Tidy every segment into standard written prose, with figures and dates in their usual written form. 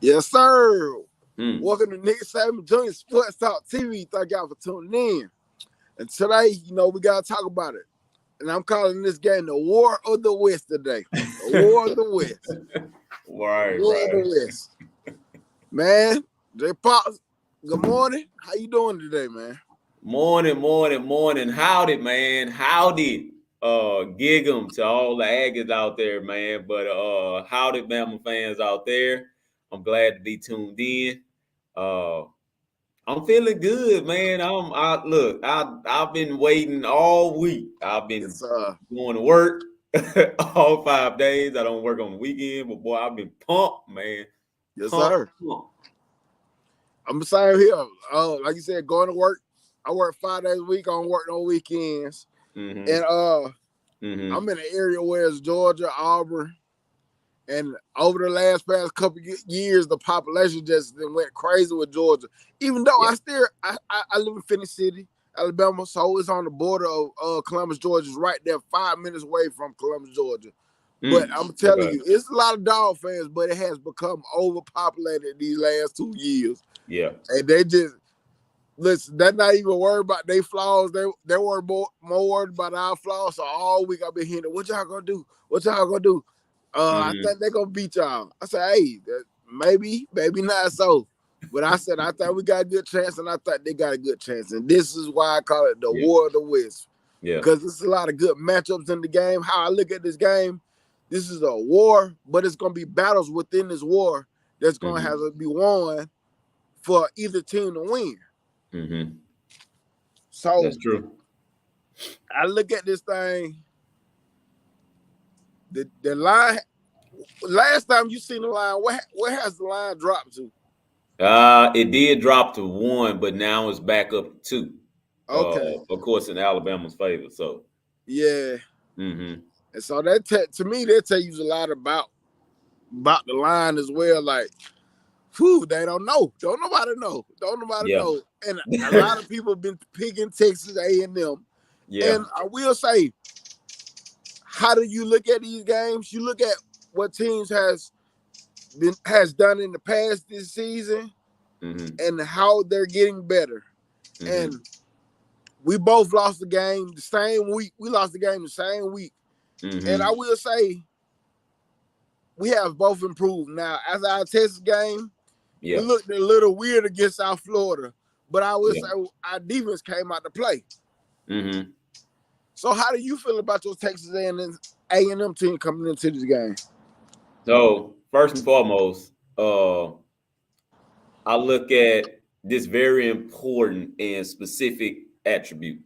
Yes, sir. Mm. Welcome to Nick Saban Jr. Sports Talk TV. Thank y'all for tuning in. And today, we got to talk about it. And I'm calling this game the War of the West today. The War of the West. The Right, War of right. the West. Man, J Pops, good morning. How you doing today, man? Morning. Howdy, man. Howdy. Gig 'em to all the Aggies out there, man. But howdy, Bama fans out there. I'm glad to be tuned in. Uh, I'm feeling good, man. I've been waiting all week. I've been It's going to work all 5 days. I don't work on the weekend, but boy, I've been pumped, man. yes, Pumped. sir. I'm the same here. Like you said, going to work. I work 5 days a week. I don't work no weekends. Mm-hmm. And I'm in an area where it's Georgia, Auburn. And over the past couple years, the population just went crazy with Georgia. Even though Yeah. I live in Phoenix City, Alabama, so it's on the border of Columbus, Georgia. It's right there, 5 minutes away from Columbus, Georgia. But I'm telling Okay. you, it's a lot of dog fans, but it has become overpopulated these last 2 years. Yeah. And they just listen. They're not even worried about their flaws. They were more worried about our flaws. So all week I've been hearing, "What y'all gonna do? What y'all gonna do?" I think they're gonna beat y'all. I said, hey, maybe not so. But I said, I thought we got a good chance, and I thought they got a good chance. And this is why I call it the Yeah. War of the West. Yeah. Because there's a lot of good matchups in the game. How I look at this game, this is a war, but it's gonna be battles within this war that's gonna have to be won for either team to win. Mm-hmm. So That's true. I look at this thing. The line. Last time you seen the line, where has the line dropped to? It did drop to 1, but now it's back up to 2. Okay. Of course, in Alabama's favor. So, Yeah. mm-hmm. And so to me, that tells you a lot about the line as well. Like, whew, they don't know. Don't nobody know. Don't nobody Yeah. know. And a lot of people have been picking Texas A&M. Yeah. And I will say, how do you look at these games? You look at what teams has done in the past this season and how they're getting better. And we both lost the game the same week. We lost the game the same week. And I will say, we have both improved. Now, as our Texas game, we looked a little weird against South Florida, but I will say our defense came out to play. So, how do you feel about your Texas A&M team coming into this game? So, first and foremost, I look at this very important and specific attribute: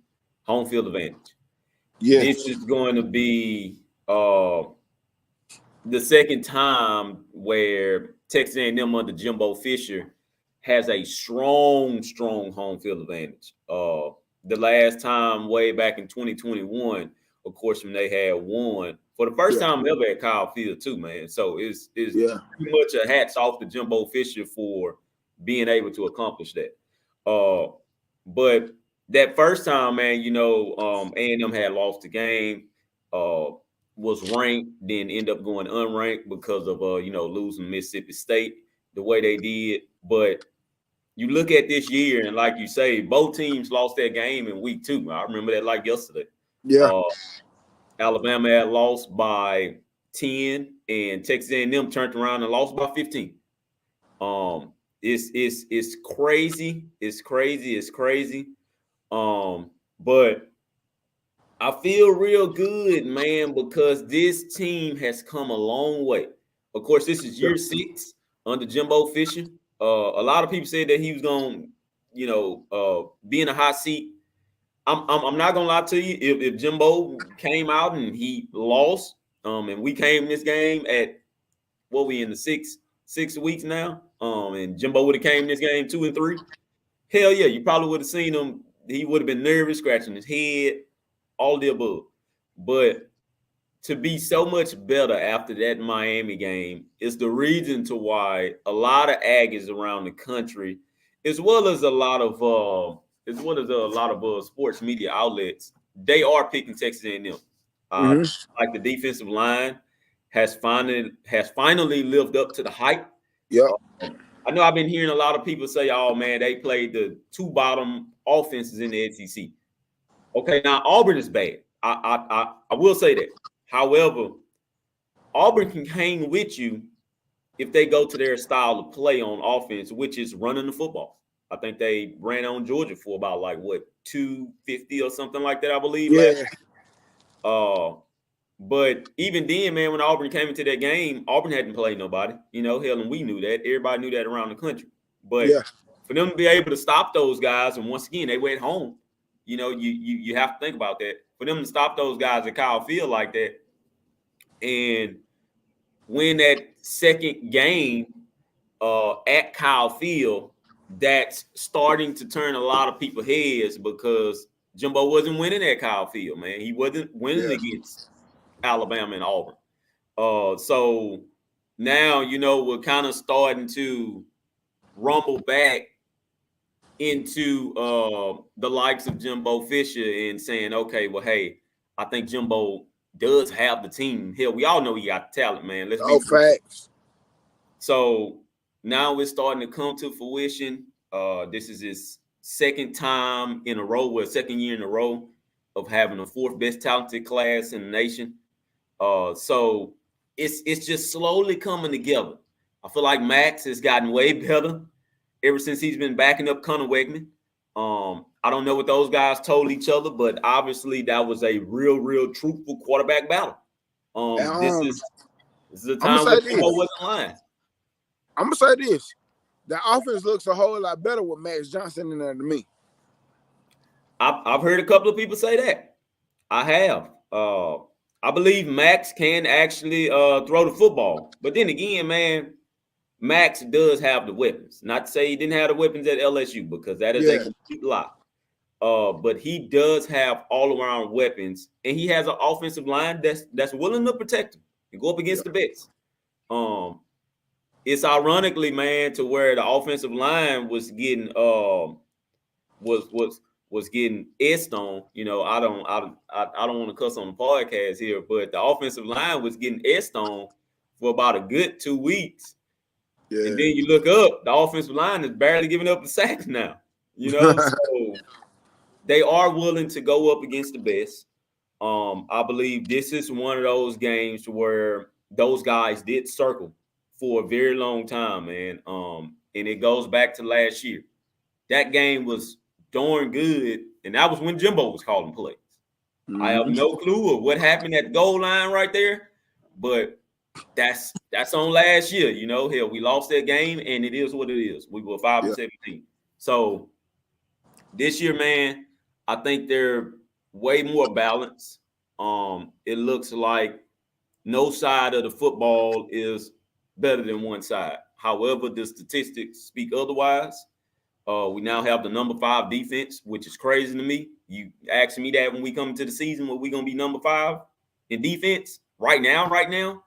home field advantage. Yes. This is going to be the second time where Texas A&M under Jimbo Fisher has a strong home field advantage. The last time, way back in 2021, of course, when they had won for the first time ever at Kyle Field, too, man. So it's pretty much a hats off to Jimbo Fisher for being able to accomplish that. But that first time, man, A&M had lost the game. Was ranked, then end up going unranked because of losing Mississippi State the way they did. But you look at this year, and like you say, both teams lost that game in week 2. I remember that like yesterday. Yeah. Alabama had lost by 10, and Texas A&M turned around and lost by 15. It's crazy. It's crazy. But I feel real good, man, because this team has come a long way. Of course, this is year 6 under Jimbo Fisher. A lot of people said that he was going to, be in a hot seat. I'm not gonna lie to you. If Jimbo came out and he lost, and we came in this game at what we in the six weeks now, and Jimbo would have came in this game 2 and 3. Hell yeah, you probably would have seen him. He would have been nervous, scratching his head, all the above. But to be so much better after that Miami game is the reason to why a lot of Aggies around the country, as well as a lot of sports media outlets, they are picking Texas A&M. Like the defensive line has finally lived up to the hype. Yeah. I know I've been hearing a lot of people say, "Oh man, they played the 2 bottom offenses in the SEC." Okay, now Auburn is bad. I will say that. However, Auburn can hang with you if they go to their style of play on offense, which is running the football. I think they ran on Georgia for about 250 or something like that, I believe, last year. But even then, man, when Auburn came into that game, Auburn hadn't played nobody. Hell, and we knew that. Everybody knew that around the country. But for them to be able to stop those guys, and once again, they went home. You have to think about that. For them to stop those guys at Kyle Field like that and win that second game at Kyle Field, that's starting to turn a lot of people's heads because Jimbo wasn't winning at Kyle Field, man. He wasn't winning against Alabama and Auburn. So now, we're kind of starting to rumble back into the likes of Jimbo Fisher and saying, okay, well, hey, I think Jimbo does have the team. Hell, we all know he got the talent, man. Let's be facts. So now it's starting to come to fruition. This is his second time in a row, second year in a row of having the 4th best talented class in the nation. So it's just slowly coming together. I feel like Max has gotten way better ever since he's been backing up Conor Weigman. I don't know what those guys told each other, but obviously that was a real truthful quarterback battle. This is a time where Jimbo wasn't lying. I'm gonna say this: the offense looks a whole lot better with Max Johnson in there to me. I've heard a couple of people say that. I have. I believe Max can actually throw the football, but then again, man, Max does have the weapons. Not to say he didn't have the weapons at LSU because that is a complete lie. But he does have all-around weapons, and he has an offensive line that's willing to protect him and go up against the best. It's ironically, man, to where the offensive line was getting was getting S on. I don't want to cuss on the podcast here, but the offensive line was getting S on for about a good 2 weeks. Yeah. And then you look up, the offensive line is barely giving up the sacks now. So they are willing to go up against the best. I believe this is one of those games where those guys did circle for a very long time, man. And it goes back to last year. That game was darn good, and that was when Jimbo was calling plays. Mm-hmm. I have no clue of what happened at the goal line right there, but that's on last year. Hell, we lost that game, and it is what it is. We were 5-17. So this year, man, I think they're way more balanced. It looks like no side of the football is better than one side. However, the statistics speak otherwise. We now have the number 5 defense, which is crazy to me. You asking me that when we come into the season, where we gonna be number 5 in defense right now?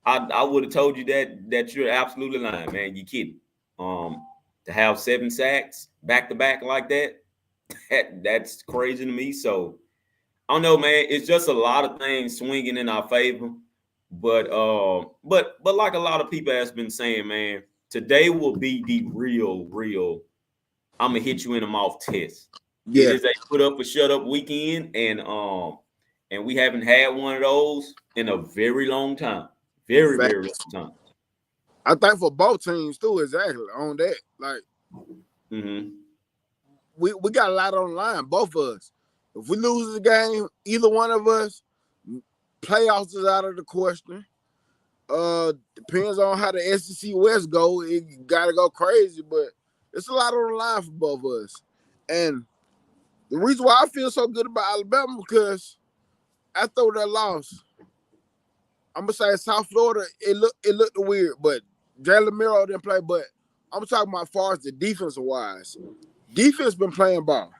I would have told you that you're absolutely lying, man. You kidding? To have 7 sacks back to back like that's crazy to me. So I don't know, man. It's just a lot of things swinging in our favor. But like a lot of people has been saying, man, today will be the real I'm gonna hit you in the mouth test. Yeah. It is a put up or shut up weekend, and we haven't had one of those in a very long time. Very long time. I think for both teams too, exactly on that. Like we got a lot on the line, both of us. If we lose the game, either one of us, playoffs is out of the question. Depends on how the SEC West go. It gotta go crazy, but it's a lot on the line for both of us. And the reason why I feel so good about Alabama, because after that loss, I'm gonna say South Florida, it looked weird, but Jalen Milroe didn't play. But I'm talking about as far as the defensive wise. Defense been playing ball.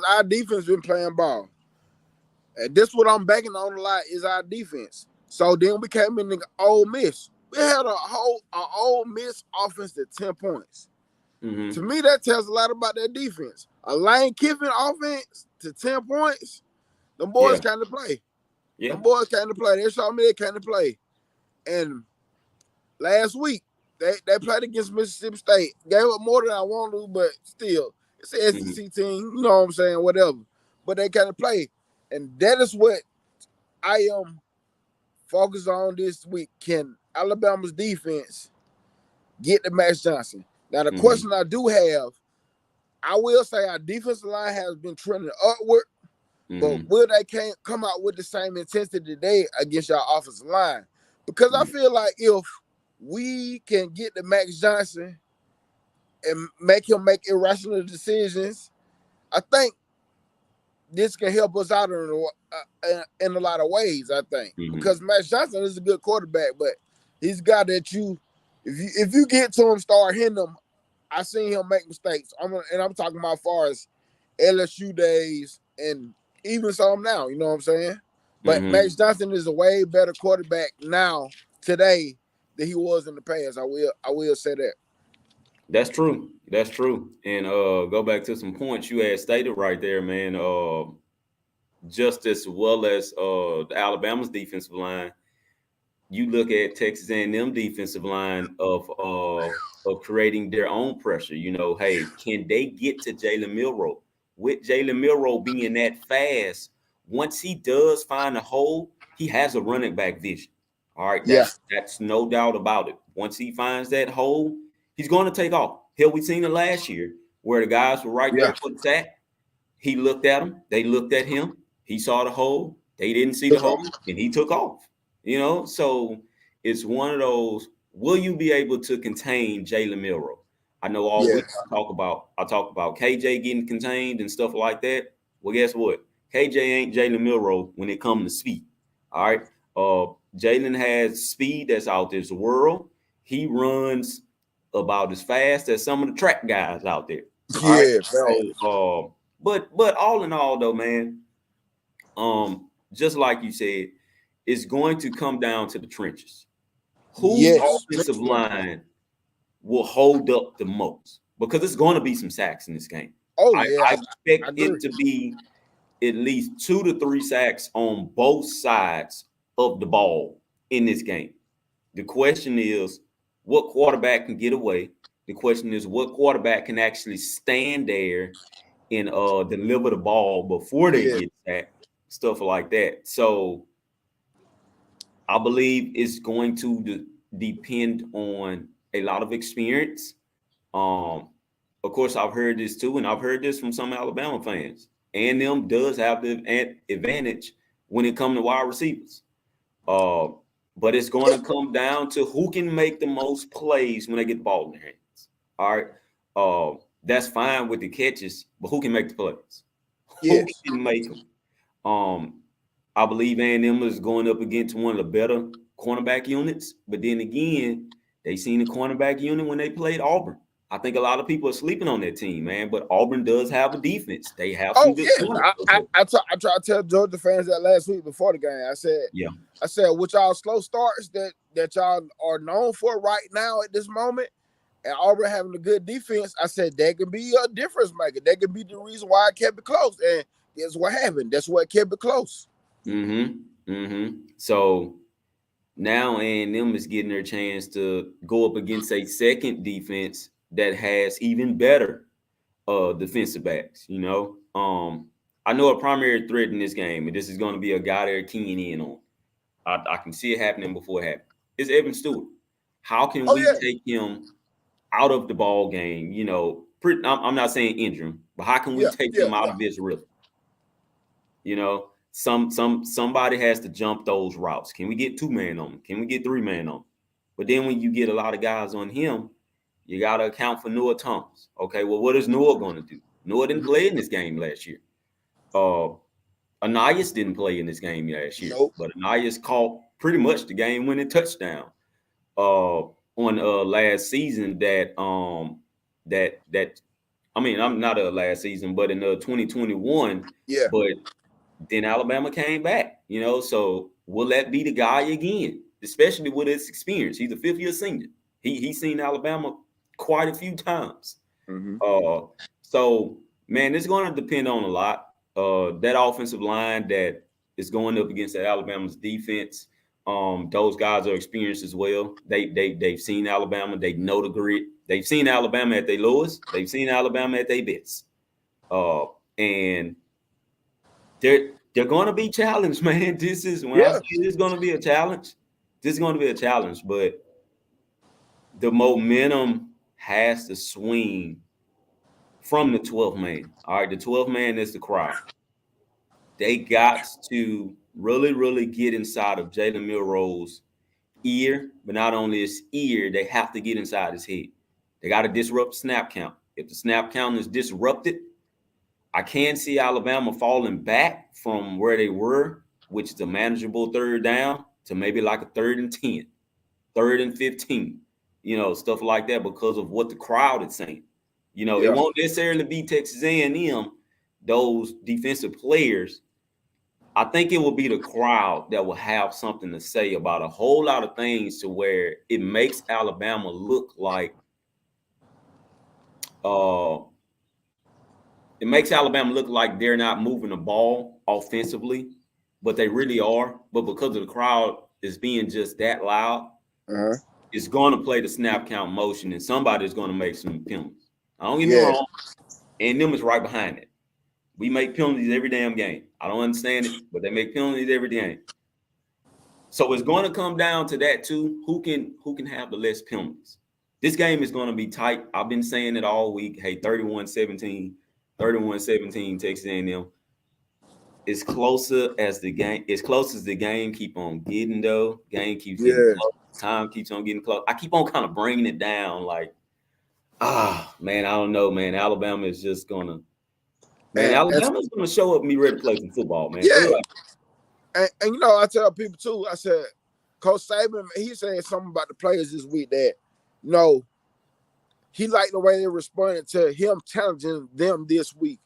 Our defense been playing ball. And this what I'm backing on a lot is our defense. So then we came in the Ole Miss. We had an Ole Miss offense at 10 points. Mm-hmm. To me, that tells a lot about their defense. A Lane Kiffin offense to 10 points, them boys came to play. Yeah. Them boys came to play. They showed me they came to play. And last week, They played against Mississippi State. Gave up more than I want to, but still, it's an Mm-hmm. SEC team. You know what I'm saying? Whatever. But they kind of play, and that is what I am focused on this week. Can Alabama's defense get to Max Johnson? Now, the question I do have, I will say our defensive line has been trending upward, but will they can't come out with the same intensity today against your offensive line? Because I feel like if we can get to Max Johnson and make him make irrational decisions, I think this can help us out in a lot of ways. I think because Max Johnson is a good quarterback, but he's a guy that if you get to him, start hitting him. I seen him make mistakes. I'm talking about as far as LSU days and even some now. You know what I'm saying? But Max Johnson is a way better quarterback now today than he was in the past. I will say that. That's true. That's true. And go back to some points you had stated right there, man. Just as well as the Alabama's defensive line, you look at Texas A&M defensive line of creating their own pressure. You know, hey, can they get to Jalen Milroe? With Jalen Milroe being that fast, once he does find a hole, he has a running back vision. All right, that's no doubt about it. Once he finds that hole, he's going to take off. Hell, we seen it last year where the guys were right there for the sack. He looked at them. They looked at him. He saw the hole. They didn't see the hole, and he took off. You know, so it's one of those. Will you be able to contain Jalen Milroe? I know all week I talk about KJ getting contained and stuff like that. Well, guess what? KJ ain't Jalen Milroe when it comes to speed. All right. Jalen has speed that's out this world. He runs about as fast as some of the track guys out there. All right. So, but all in all, though, man, just like you said, it's going to come down to the trenches. Whose offensive line will hold up the most? Because it's going to be some sacks in this game. I expect it to be at least 2 to 3 sacks on both sides of the ball in this game. The question is, what quarterback can get away? The question is, what quarterback can actually stand there and deliver the ball before they get sacked, stuff like that. So I believe it's going to depend on a lot of experience. Of course, I've heard this too, and I've heard this from some Alabama fans. A&M does have the advantage when it comes to wide receivers. But it's going to come down to who can make the most plays when they get the ball in their hands. All right. That's fine with the catches, but who can make the plays? Who can make them? I believe A&M is going up against one of the better cornerback units, but then again, they seen the cornerback unit when they played Auburn. I think a lot of people are sleeping on that team, man. But Auburn does have a defense. They have some good corners. I tried to tell Georgia fans that last week before the game. I said, with y'all slow starts that y'all are known for right now at this moment, and Auburn having a good defense, I said that could be a difference maker. That could be the reason why I kept it close. And that's what happened. That's what kept it close. So now A&M is getting their chance to go up against a second defense that has even better defensive backs. You know, I know a primary threat in this game, and this is going to be a guy they're keying in on. I can see it happening before it happens. It's Evan Stewart. How can we take him out of the ball game? You know, I'm not saying injure him, but how can we take him out of this rhythm? You know, somebody has to jump those routes. Can we get 2-man on him? Can we get 3-man on him? But then when you get a lot of guys on him, you got to account for Noah Thomas. Okay, well, what is Noah going to do? Noah didn't play in this game last year. Anais didn't play in this game last year, but Anais caught pretty much the game-winning touchdown on last season. I'm not last season, but in 2021. Yeah. But then Alabama came back. You know, so will that be the guy again? Especially with his experience. He's a 5th-year senior. He's seen Alabama quite a few times. So man, it's going to depend on a lot. That offensive line that is going up against the Alabama's defense. Those guys are experienced as well. They've seen Alabama. They know the grit. They've seen Alabama at their lowest. They've seen Alabama at their best. And they're going to be challenged, man. This is when I say this is going to be a challenge. This is going to be a challenge, but the momentum has to swing from the 12th man. All right, the 12th man is the crowd. They got to really, really get inside of Jalen Milroe's ear, but not only his ear, they have to get inside his head. They got to disrupt snap count. If the snap count is disrupted, I can see Alabama falling back from where they were, which is a manageable third down, to maybe like a 3rd and 10, 3rd and 15, stuff like that, because of what the crowd is saying. It won't necessarily be Texas A&M, those defensive players. I think it will be the crowd that will have something to say about a whole lot of things, to where it makes Alabama look like they're not moving the ball offensively, but they really are. But because of the crowd is being just that loud, it's going to play the snap count motion, and somebody's going to make some penalties. I don't get me wrong, and them is right behind it. We make penalties every damn game. I don't understand it, but they make penalties every game. So it's going to come down to that too. Who can have the less penalties? This game is going to be tight. I've been saying it all week. Hey, 31-17, Texas A&M. As close as the game keep on getting, though. Game keeps getting close. Time keeps on getting close. I keep on kind of bringing it down, like, man, I don't know, man. Alabama is just gonna. Man, Alabama's going to show up and be ready to play some football, man. Yeah. And I tell people too, I said, Coach Saban, he said something about the players this week that, he liked the way they responded to him challenging them this week.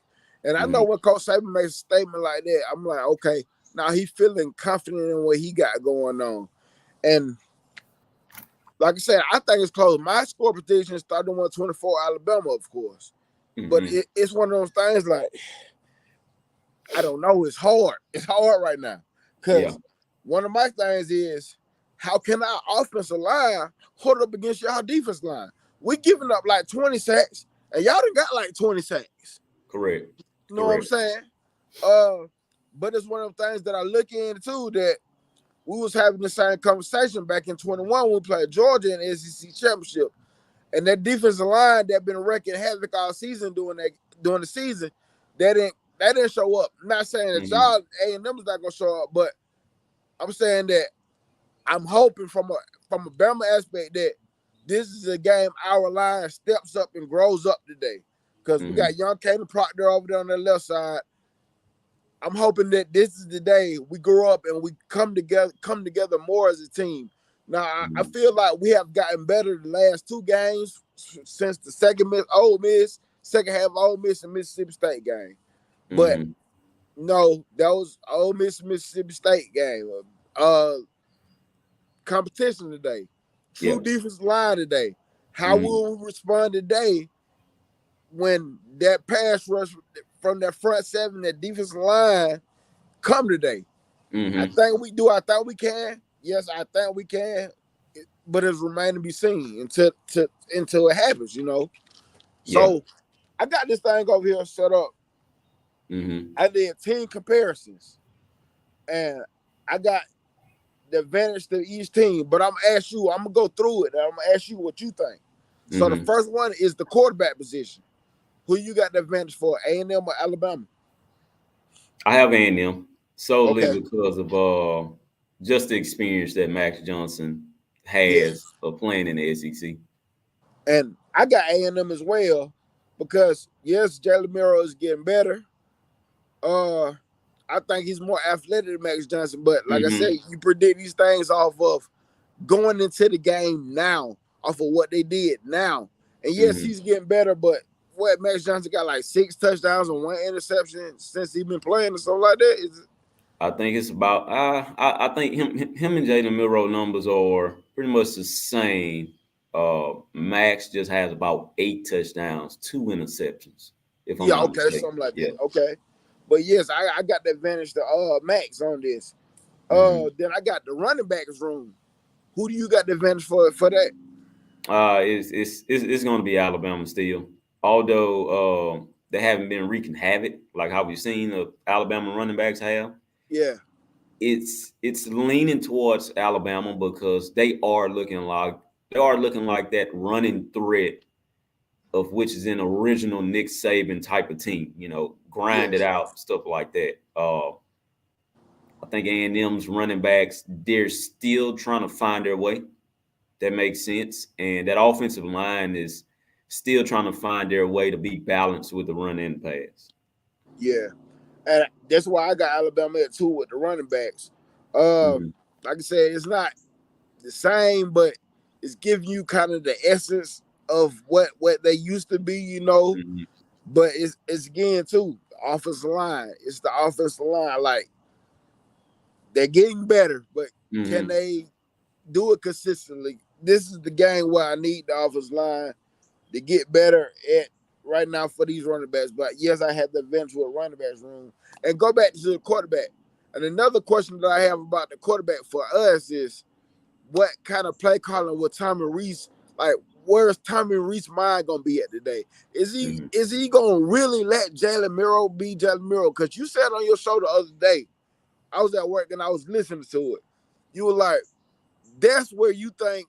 And I know when Coach Saban makes a statement like that, I'm like, okay, now he's feeling confident in what he got going on. And like I said, I think it's close. My score prediction is 31-24 Alabama, of course. But it's one of those things like, I don't know. It's hard. It's hard right now. Because one of my things is, how can our offensive line hold up against y'all defense line? We giving up like 20 sacks, and y'all done got like 20 sacks. Correct. You know what I'm saying? But it's one of the things that I look into, that we was having the same conversation back in 21 when we played Georgia in the SEC championship. And that defensive line that been wrecking havoc all season during the season, that didn't show up. I'm not saying that y'all A&M is not gonna show up, but I'm saying that I'm hoping from a Bama aspect that this is a game our line steps up and grows up today. Because we got young Kaden Proctor over there on the left side. I'm hoping that this is the day we grow up and we come together more as a team. Now, I feel like we have gotten better the last 2 games since the second half Ole Miss and Mississippi State game. But no, that was Ole Miss Mississippi State game. Competition today. True defensive line today. How will we respond today when that pass rush from that front 7, that defensive line, come today? I think we do. I think we can. Yes, I think we can, but it's remaining to be seen until it happens, So I got this thing over here set up. I did 10 comparisons, and I got the advantage to each team. But I'm gonna ask you. I'm gonna go through it. And I'm gonna ask you what you think. So the first one is the quarterback position. Who you got the advantage for, A&M or Alabama? I have A&M solely because of just the experience that Max Johnson has of playing in the SEC. And I got A&M as well because, yes, Jalen Milroe is getting better. I think he's more athletic than Max Johnson. But like I said, you predict these things off of going into the game now, off of what they did now. And, yes, he's getting better, but Max Johnson got like 6 touchdowns and 1 interception since he's been playing or something like that? I think it's about I think him and Jalen Milroe numbers are pretty much the same. Max just has about 8 touchdowns, 2 interceptions. If I'm not mistaken. Something like that. Okay, but yes, I got the advantage to Max on this. Then I got the running backs room. Who do you got the advantage for that? It's going to be Alabama still, although they haven't been wreaking havoc like how we've seen the Alabama running backs have. Yeah, it's leaning towards Alabama because they are looking like that running threat of which is an original Nick Saban type of team. Grind it out, stuff like that. I think A&M's running backs, they're still trying to find their way. That makes sense. And that offensive line is still trying to find their way to be balanced with the run and pass. Yeah. And that's why I got Alabama at 2 with the running backs. Like I said, it's not the same, but it's giving you kind of the essence of what they used to be, But it's again too, the offensive line. It's the offensive line. Like, they're getting better, but can they do it consistently? This is the game where I need the offensive line to get better at right now for these running backs. But yes, I had the eventual running backs room. And go back to the quarterback. And another question that I have about the quarterback for us is, what kind of play calling with Tommy Rees? Like, where's Tommy Rees' mind gonna be at today? Is he gonna really let Jalen Miro be Jalen Miro? Because you said on your show the other day, I was at work and I was listening to it. You were like, that's where you think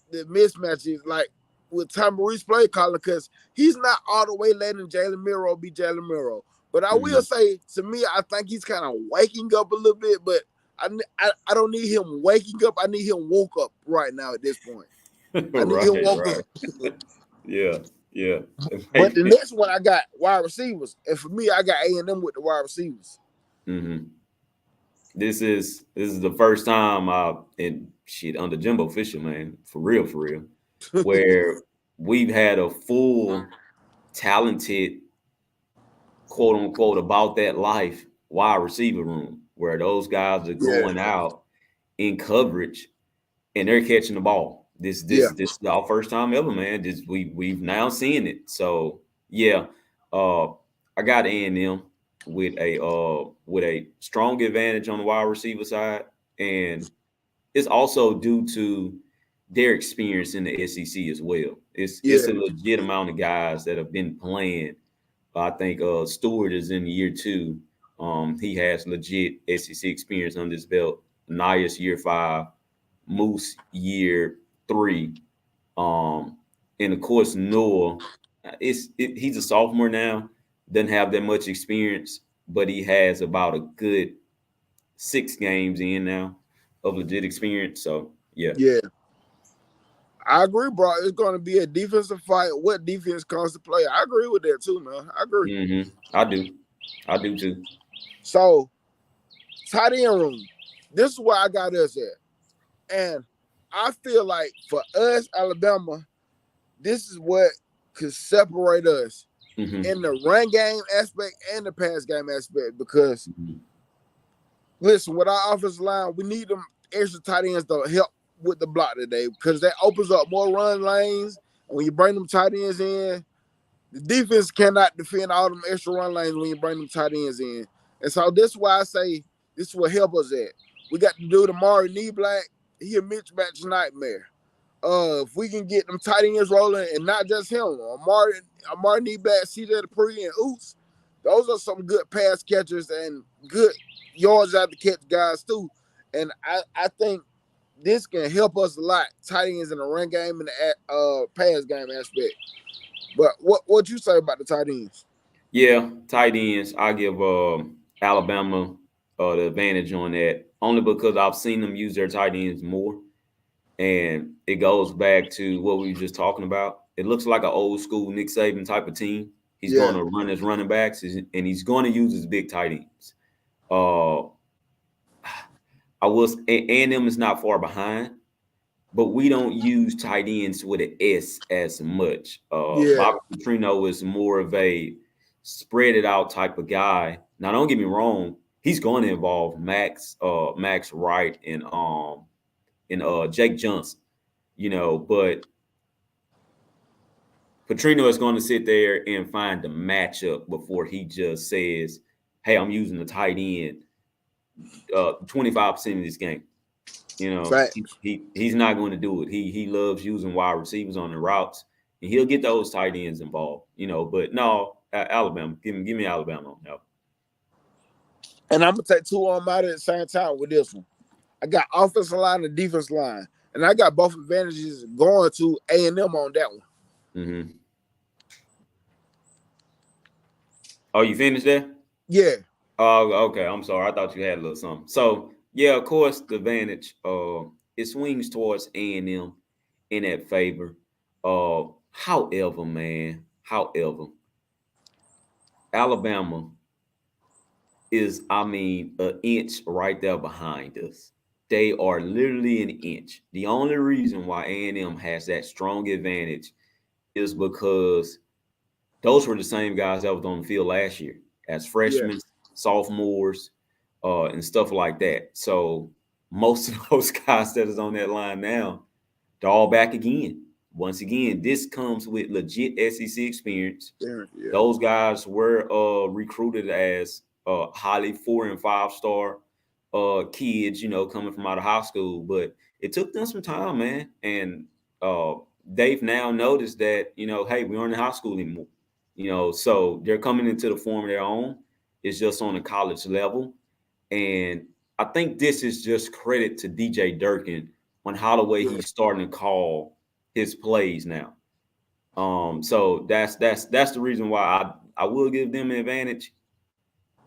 the mismatch is, like, with Tommy Rees play calling, because he's not all the way letting Jalen Miro be Jalen Miro. But I will say, to me, I think he's kind of waking up a little bit, but I don't need him waking up. I need him woke up right now at this point. I need him woke up. Yeah. But the next one, I got wide receivers. And for me, I got A&M with the wide receivers. This is the first time under Jimbo Fisher, man, for real, where we've had a full, talented, quote unquote, about that life wide receiver room, where those guys are going out in coverage and they're catching the ball. This is our first time ever, man. We've now seen it. So I got A&M with a strong advantage on the wide receiver side, and it's also due to their experience in the SEC as well. It's a legit amount of guys that have been playing. I think Stewart is in year 2. He has legit SEC experience under his belt. Nias year 5, Moose year 3, and of course Noah. He's a sophomore now. Doesn't have that much experience, but he has about a good 6 games in now of legit experience. So yeah. I agree, bro. It's going to be a defensive fight. What defense comes to play? I agree with that too, man. I agree. I do too. So, tight end room. This is where I got us at, and I feel like for us, Alabama, this is what could separate us in the run game aspect and the pass game aspect. Because listen, with our offensive line, we need them extra tight ends to help with the block today, because that opens up more run lanes. And when you bring them tight ends in, the defense cannot defend all them extra run lanes when you bring them tight ends in. And so this is why I say this will help us at. We got to do the Amari Kneeblack. He a mismatch nightmare. If we can get them tight ends rolling, and not just him, Amari Kneeblack, CJ Dupree, and Oots, those are some good pass catchers and good yards out to catch guys too. And I think this can help us a lot, tight ends in the run game and the pass game aspect. But what you say about the tight ends? Yeah, tight ends. I give Alabama the advantage on that, only because I've seen them use their tight ends more. And it goes back to what we were just talking about. It looks like an old school Nick Saban type of team. He's going to run his running backs, and he's going to use his big tight ends. A&M is not far behind, but we don't use tight ends with an S as much. Bobby Petrino is more of a spread it out type of guy. Now, don't get me wrong; he's going to involve Max Wright and Jake Johnson, but Petrino is going to sit there and find the matchup before he just says, "Hey, I'm using the tight end 25% of this game. You know, he's not going to do it. He loves using wide receivers on the routes, and he'll get those tight ends involved. You know, but no, Alabama. Give me Alabama on that. And I'm gonna take two of them out at the same time with this one. I got offensive line and defense line, and I got both advantages going to A&M on that one. Mm-hmm. Oh, you finished there? Yeah. Oh, okay. I'm sorry. I thought you had a little something. So, yeah, of course, the advantage, it swings towards A&M in that favor. However, Alabama is, an inch right there behind us. They are literally an inch. The only reason why A&M has that strong advantage is because those were the same guys that was on the field last year as freshmen, sophomores, and stuff like that. So most of those guys that is on that line now, they're all back again. Once again, this comes with legit SEC experience. Yeah. Those guys were recruited as highly 4- and 5-star kids, you know, coming from out of high school. But it took them some time, man. And they've now noticed that, you know, hey, we aren't in high school anymore. You know, so they're coming into the form of their own. It's just on a college level. And I think this is just credit to DJ Durkin on how the way he's starting to call his plays now. So that's the reason why I will give them an advantage.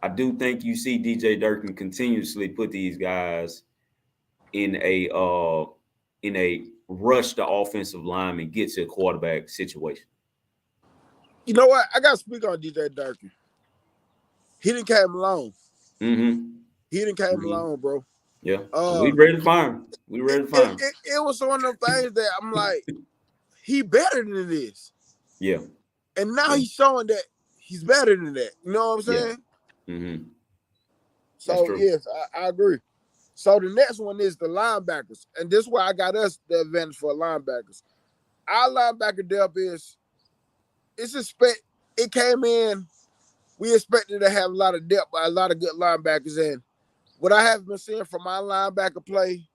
I do think you see DJ Durkin continuously put these guys in a rush the offensive line and get to a quarterback situation. You know what? I got to speak on DJ Durkin. He didn't came alone. Mm-hmm. He didn't came alone, bro. Yeah. We ready to fire him. It was one of them things that I'm like, he better than this. Yeah. And now he's showing that he's better than that. You know what I'm saying? Yeah. Mm-hmm. So, yes, I agree. So, the next one is the linebackers. And this is why I got us the advantage for linebackers. Our linebacker depth it came in, we expected to have a lot of depth, but a lot of good linebackers. And what I have been seeing from my linebacker play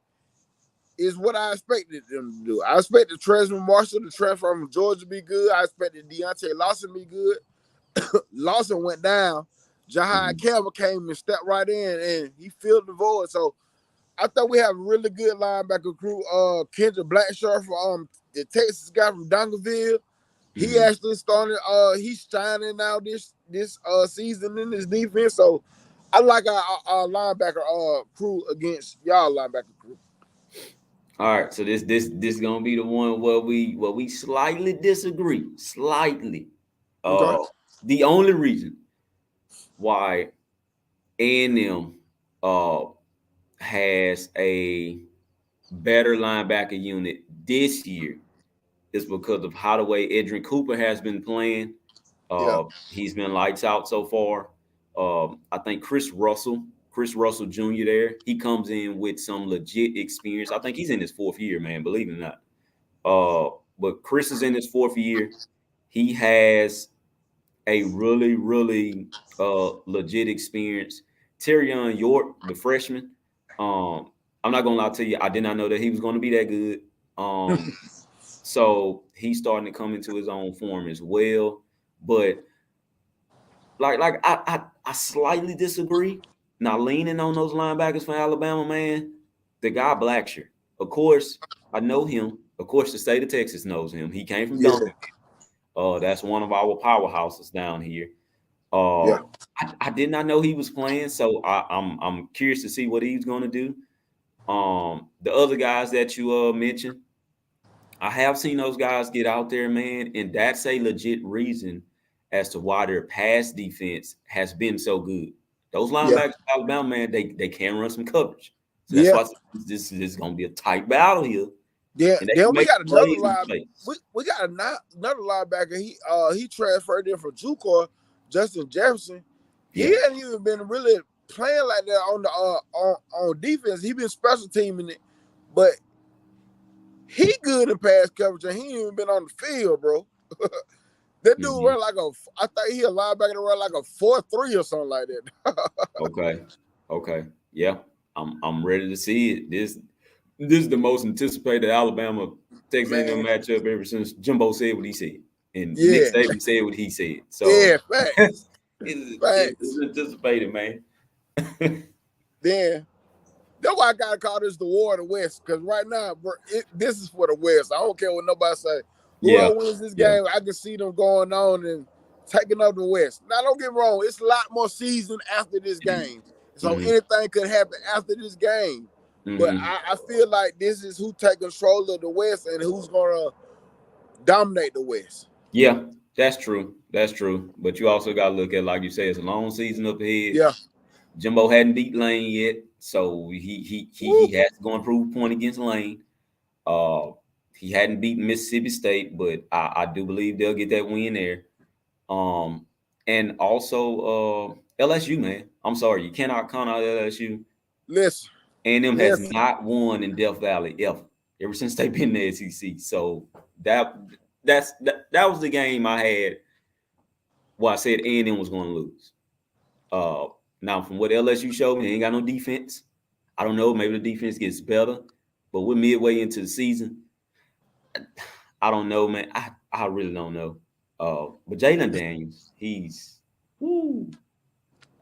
is what I expected them to do. I expected Tresman Marshall to transfer from Georgia to be good. I expected Deontay Lawson to be good. Lawson went down. Jahai Campbell came and stepped right in, and he filled the void. So I thought we have a really good linebacker crew. Kendra Blackshaw from the Texas guy from Duncanville. He actually started. He's shining now this season in his defense. So I like our linebacker crew against y'all linebacker crew. All right, so this gonna be the one where we slightly disagree. Slightly. Okay. The only reason why A&M has a better linebacker unit this year is because of how the way Edrin Cooper has been playing. He's been lights out so far. I think Chris Russell Jr. there, he comes in with some legit experience. I think he's in his 4th year, man, believe it or not. But Chris is in his 4th year. He has a really, really legit experience. Terrion York, the freshman, I'm not gonna lie to you, I did not know that he was gonna be that good. So he's starting to come into his own form as well. But like I slightly disagree. Now leaning on those linebackers for Alabama, man, the guy Blackshear. Of course, I know him. Of course, the state of Texas knows him. He came from Duncanville. That's one of our powerhouses down here. I did not know he was playing, so I'm curious to see what he's going to do. The other guys that you mentioned, I have seen those guys get out there, man, and that's a legit reason as to why their pass defense has been so good. Those linebackers, Alabama, man, they can run some coverage. So that's why this is going to be a tight battle here. Yeah, then we got another linebacker. We got another linebacker. He transferred in from JUCO, Justin Jefferson. He hadn't even been really playing like that on the on defense. He been special teaming it, but he good in pass coverage, and he ain't even been on the field, bro. That dude run like I think he a linebacker to run like a 4.3 or something like that. Okay. Yeah, I'm ready to see it. This is the most anticipated Alabama Texas A&M Man, matchup ever since Jimbo said what he said and Nick yeah, Saban said what he said. So yeah, facts, it's facts. anticipated, man. Then that's why I gotta call this the war of the West, because right now, bro, this is for the West. I don't care what nobody say. Yeah, Whoever wins this yeah. game, I can see them going on and taking up the West. Now, don't get me wrong, it's a lot more season after this game, so Mm-hmm. anything could happen after this game. But Mm-hmm. I feel like this is who take control of the West and who's gonna dominate the West. Yeah, that's true. That's true. But you also got to look at, like you say, it's a long season up ahead. Yeah. Jimbo hadn't beat Lane yet, so he has to go and prove a point against Lane. He hadn't beaten Mississippi State, but I do believe they'll get that win there. And also LSU, man. I'm sorry, you cannot count out LSU. Listen, A&M has listen. not won in Death Valley ever since they've been in the SEC. So that was the game I had. Well, I said A&M was going to lose. Now, from what LSU showed me, they ain't got no defense. I don't know. Maybe the defense gets better, but we're midway into the season. I don't know, man. I really don't know. But Jalen Daniels,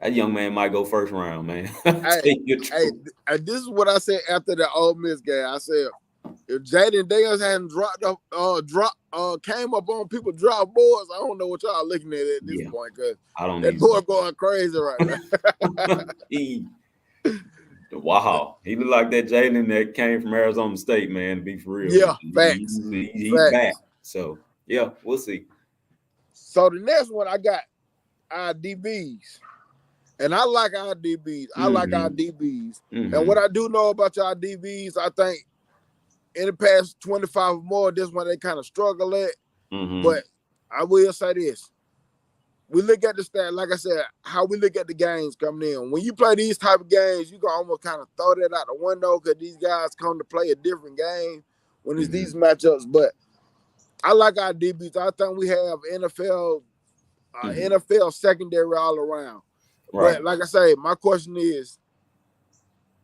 that young man might go first round, man. Hey, this is what I said after the Ole Miss game. I said, if Jaden Daniels hadn't came up on people drop boards, I don't know what y'all looking at this point, because that boy going crazy right now. Wow, he looked like that Jalen that came from Arizona State, man. To be for real, yeah, facts. He's back. So yeah, we'll see. So the next one I got our DBs, and I like our DBs. I like our DBs, and what I do know about y'all DBs, I think in the past 25 or more, this one they kind of struggle at. But I will say this. We look at the stat, like I said, how we look at the games coming in. When you play these type of games, you can almost kind of throw that out the window because these guys come to play a different game when it's these matchups. But I like our DBs. I think we have NFL secondary all around. Right. But like I say, my question is,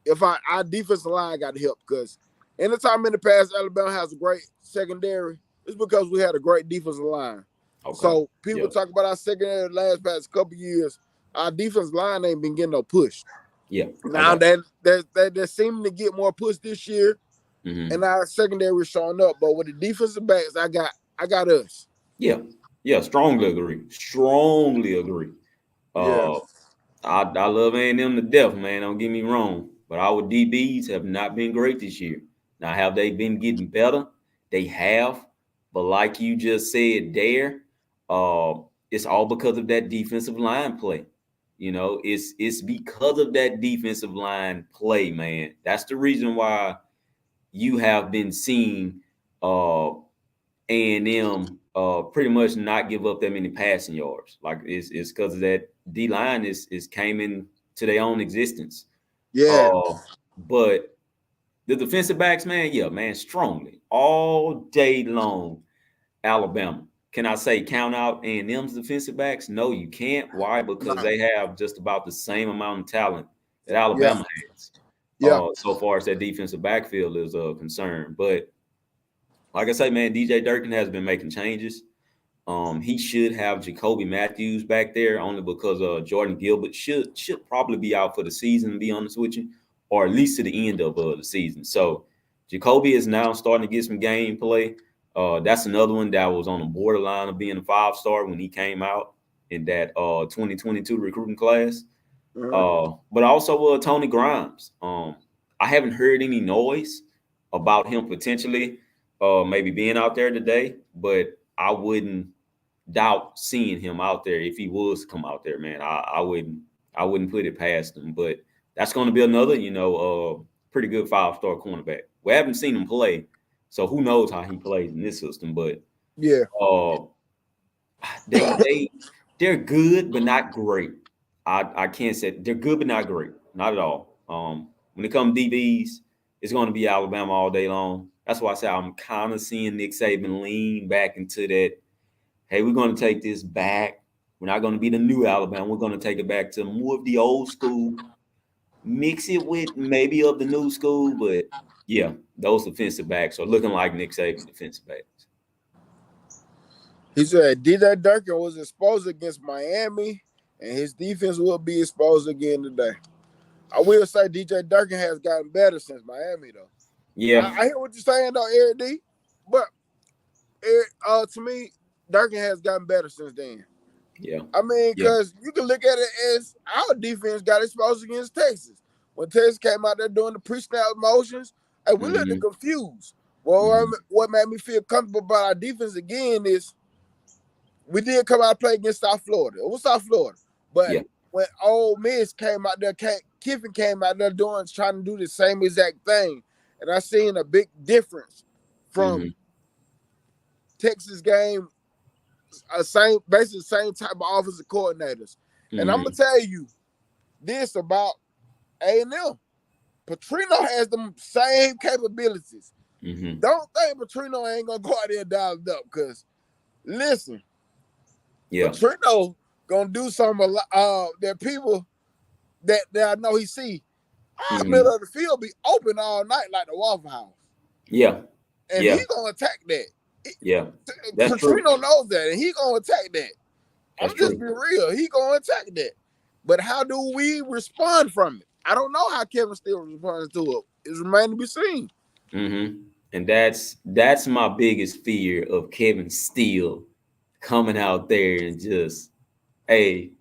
if our defensive line got to help, because anytime in the past Alabama has a great secondary, it's because we had a great defensive line. Okay. So people talk about our secondary the past couple years. Our defensive line ain't been getting no push. Yeah. Now they're seeming to get more push this year, and our secondary is showing up. But with the defensive backs, I got us. Yeah. Yeah. Strongly agree. Yeah. I love A&M to death, man. Don't get me wrong. But our DBs have not been great this year. Now, have they been getting better? They have. But like you just said there, it's all because of that defensive line play. You know, it's because of that defensive line play, man. That's the reason why you have been seeing A&M pretty much not give up that many passing yards. Like it's because of that D line is came into their own existence. Yeah. But the defensive backs, man, strongly all day long. Alabama. Can I say count out A&M's defensive backs? No, you can't. Why? Because they have just about the same amount of talent that Alabama has. So far as that defensive backfield is concerned. But like I say, man, DJ Durkin has been making changes. He should have Jacoby Matthews back there only because Jordan Gilbert should probably be out for the season, to be honest with you, or at least to the end of the season. So Jacoby is now starting to get some game play. That's another one that was on the borderline of being a 5-star when he came out in that 2022 recruiting class. But also Tony Grimes. I haven't heard any noise about him potentially maybe being out there today, but I wouldn't doubt seeing him out there if he was to come out there, man. I wouldn't put it past him. But that's going to be another, pretty good 5-star cornerback. We haven't seen him play. So who knows how he plays in this system? But they're good but not great. I can't say they're good but not great, not at all. When it comes to DBs, it's going to be Alabama all day long. That's why I say I'm kind of seeing Nick Saban lean back into that. Hey, we're going to take this back. We're not going to be the new Alabama. We're going to take it back to more of the old school. mix it with maybe of the new school, but yeah, those defensive backs are looking like Nick Saban defensive backs. He said DJ Durkin was exposed against Miami, and his defense will be exposed again today. I will say DJ Durkin has gotten better since Miami, though. Yeah, I hear what you're saying, though, Eric D. But to me, Durkin has gotten better since then. Yeah. I mean, because you can look at it as our defense got exposed against Texas. When Texas came out there doing the pre-snap motions, and we looked confused. Well, what made me feel comfortable about our defense again is we did come out and play against South Florida. It was South Florida. But when Ole Miss came out there, Kiffin came out there trying to do the same exact thing. And I seen a big difference from Texas game, basically the same type of offensive coordinators. And I'm gonna tell you this about A&M. Petrino has the same capabilities. Don't think Petrino ain't gonna go out there and dial it up, because listen, Petrino gonna do something that people that I know he see. Our middle of the field be open all night like the Waffle House. Yeah. And he gonna attack that. Yeah. That's Petrino knows that, and he gonna attack that. I'm just be real. He gonna attack that. But how do we respond from it? I don't know how Kevin Steele responds to it. It's remains to be seen. And that's my biggest fear of Kevin Steele coming out there and just, hey,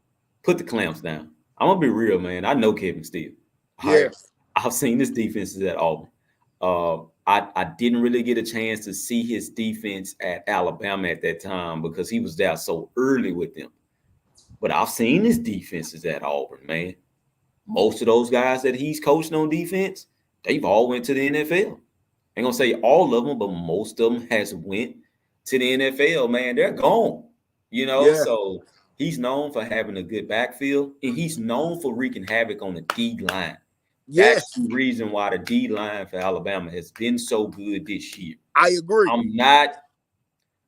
put the clamps down. I'm gonna be real, man. I know Kevin Steele. Yeah. I've seen his defenses at Auburn. I didn't really get a chance to see his defense at Alabama at that time because he was there so early with them. But I've seen his defenses at Auburn, man. Most of those guys that he's coaching on defense, they've all went to the NFL. Ain't gonna say all of them, but most of them has went to the NFL, man. They're gone, So he's known for having a good backfield, and he's known for wreaking havoc on the D line. That's the reason why the D line for Alabama has been so good this year. I agree. I'm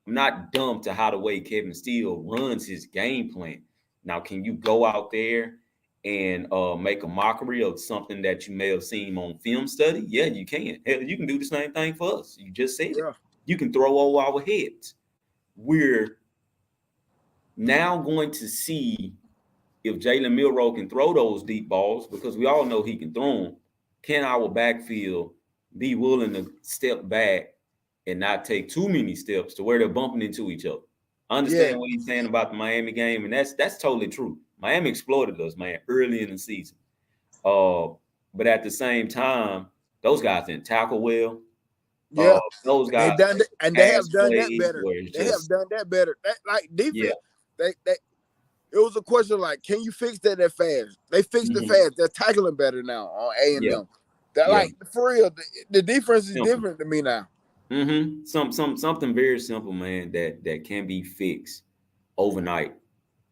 not dumb to how the way Kevin Steele runs his game plan. Now, can you go out there and make a mockery of something that you may have seen on film study? Yeah, you can. Hell, you can do the same thing for us. You just said it. You can throw over our heads. We're now going to see if Jalen Milroe can throw those deep balls, because we all know he can throw them. Can our backfield be willing to step back and not take too many steps to where they're bumping into each other? I understand what he's saying about the Miami game, and that's totally true. Miami exploited us, man, early in the season. But at the same time, those guys didn't tackle well. Those guys they have done that better. They have done that better. Like defense, it was a question like, can you fix that fast? They fixed it fast. They're tackling better now on A&M. Like, for real, the defense is different to me now. Something very simple, man, that can be fixed overnight.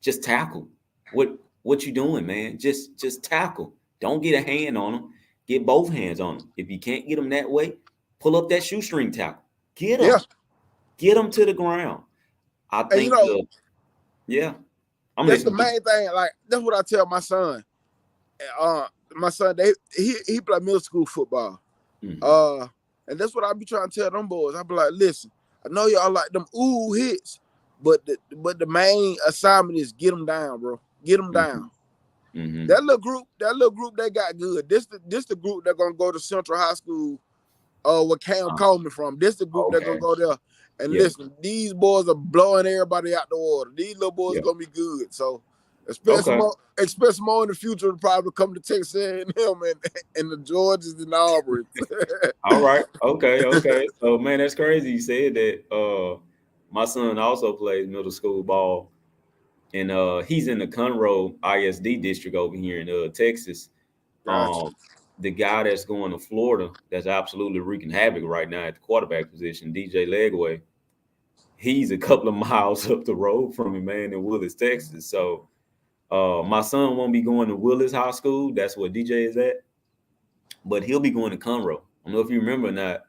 Just tackle. What you doing, man? Just tackle. Don't get a hand on them. Get both hands on them. If you can't get them that way, pull up that shoestring tackle. Get them. Get them to the ground. I think. That's the main thing. Like, that's what I tell my son. My son, he play middle school football. And that's what I be trying to tell them boys. I be like, listen, I know y'all like them hits, but the main assignment is get them down, bro. Get them down. That little group, they got good. This the group that gonna go to Central High School, where Cam Coleman from. This the group that gonna go there. And listen, these boys are blowing everybody out the water. These little boys are gonna be good. So expect more in the future to probably come to Texas A&M and the Georgias and the Auburn. All right. Okay. So, man, that's crazy. You said that. My son also plays middle school ball, and he's in the Conroe ISD district over here in Texas. Gotcha. The guy that's going to Florida, that's absolutely wreaking havoc right now at the quarterback position, DJ Legway, he's a couple of miles up the road from me, man, in Willis, Texas. So my son won't be going to Willis High School. That's where DJ is at. But he'll be going to Conroe. I don't know if you remember or not.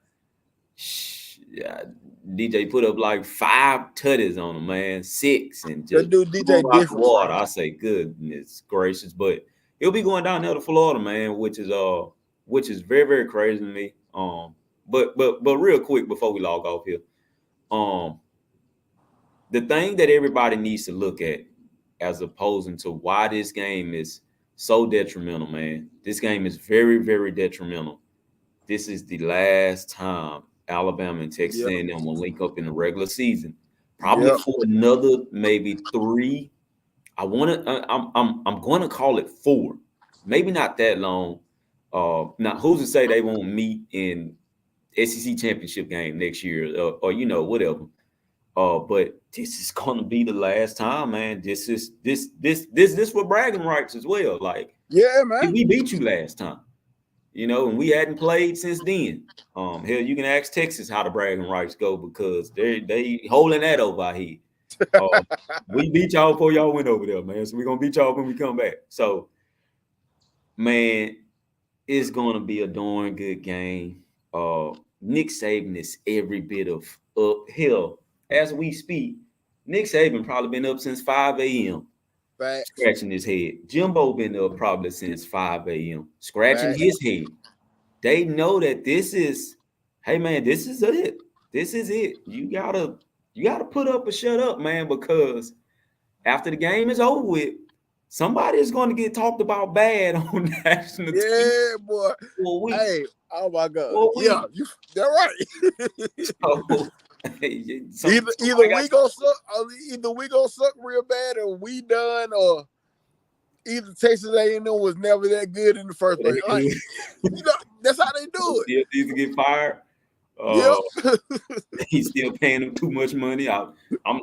DJ put up like 5 tutties on him, man, 6, and just DJ different. Water. I say, goodness gracious. But He'll be going down there to Florida, man, which is very, very crazy to me. But real quick before we log off here, the thing that everybody needs to look at as opposing to why this game is so detrimental, man. This game is very, very detrimental. This is the last time Alabama and Texas A&M will link up in the regular season, probably for another maybe 3. I'm going to call it 4, maybe not that long. Now, who's to say they won't meet in SEC championship game next year or whatever. But this is gonna be the last time, man. This for bragging rights as well. Like, yeah, man, we beat you last time, and we hadn't played since then. Hell, you can ask Texas how the bragging rights go because they holding that over our head. We beat y'all before y'all went over there, man. So we're gonna beat y'all when we come back. So, man, it's gonna be a darn good game. Nick Saban is every bit of uphill. As we speak, Nick Saban probably been up since 5 a.m. scratching his head. Jimbo been up probably since 5 a.m. scratching his head. They know that this is, hey man, this is it. This is it. You gotta put up or shut up, man, because after the game is over with, somebody is going to get talked about bad on national TV. Yeah, boy. Hey, oh my God. Yeah, they're right. So, either we gonna suck real bad, or we done, or either Texas A&M was never that good in the first place. Like, that's how they do it. He needs to get fired. He's still paying them too much money. I'm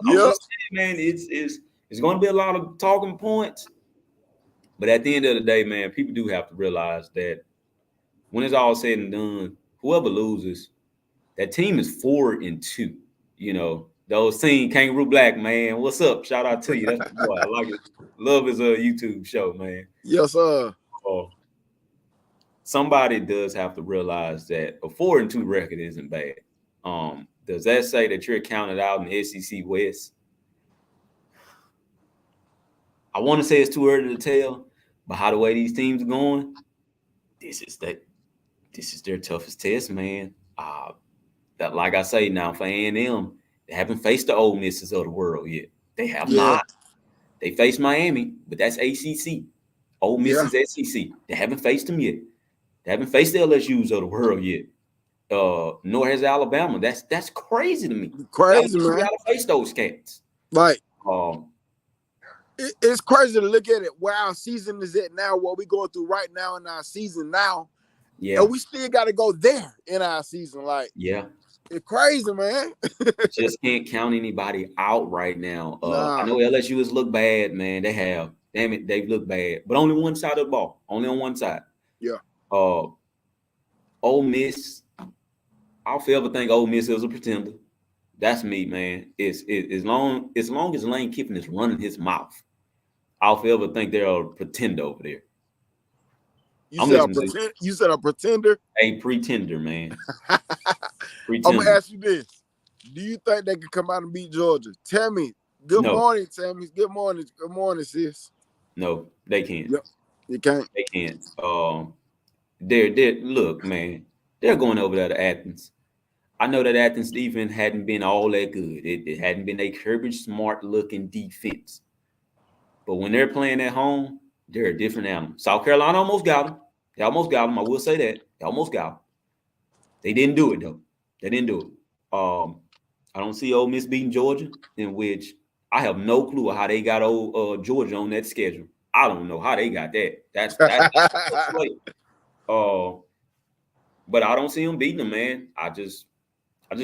just saying, man, it's going to be a lot of talking points. But at the end of the day, man, people do have to realize that when it's all said and done, whoever loses, that team is 4-2. Those team Kangaroo Black, man. What's up? Shout out to you. That's the boy. I like it. Love his YouTube show, man. Yes, sir. Somebody does have to realize that a 4-2 record isn't bad. Does that say that you're counted out in the SEC West? I want to say it's too early to tell, but how the way these teams are going, this is their toughest test, man. That, like I say now, for A&M, they haven't faced the Ole Misses of the world yet. They have not. They faced Miami, but that's ACC. Ole Miss is SEC. They haven't faced them yet. They haven't faced the LSUs of the world yet. Nor has Alabama. That's crazy to me. Crazy, man. You gotta face those cats. Like, it's crazy to look at it where our season is at now, what we're going through right now in our season now. Yeah. And we still got to go there in our season. Like, it's crazy, man. Just can't count anybody out right now. I know LSU has looked bad, man. They have. Damn it, they've looked bad. But only one side of the ball. Only on one side. Yeah. Ole Miss, I'll forever think Ole Miss is a pretender. That's me, man. It's as long as Lane Kiffin is running his mouth, I'll forever think they're a pretender over there. You said a pretender? A pretender, man. Pretender. I'm gonna ask you this: do you think they can come out and beat Georgia? Tammy, good morning, Tammy. Good morning, sis. No, they can't. Yep. You can't. They can't. Look, man, they're going over there to Athens. I know that Athens defense hadn't been all that good. It hadn't been a Kirby Smart looking defense. But when they're playing at home, they're a different animal. South Carolina almost got them. They almost got them. I will say that. They almost got them. They didn't do it, though. They didn't do it. I don't see Ole Miss beating Georgia, in which I have no clue how they got Georgia on that schedule. I don't know how they got that. That's but I don't see them beating them, man. I just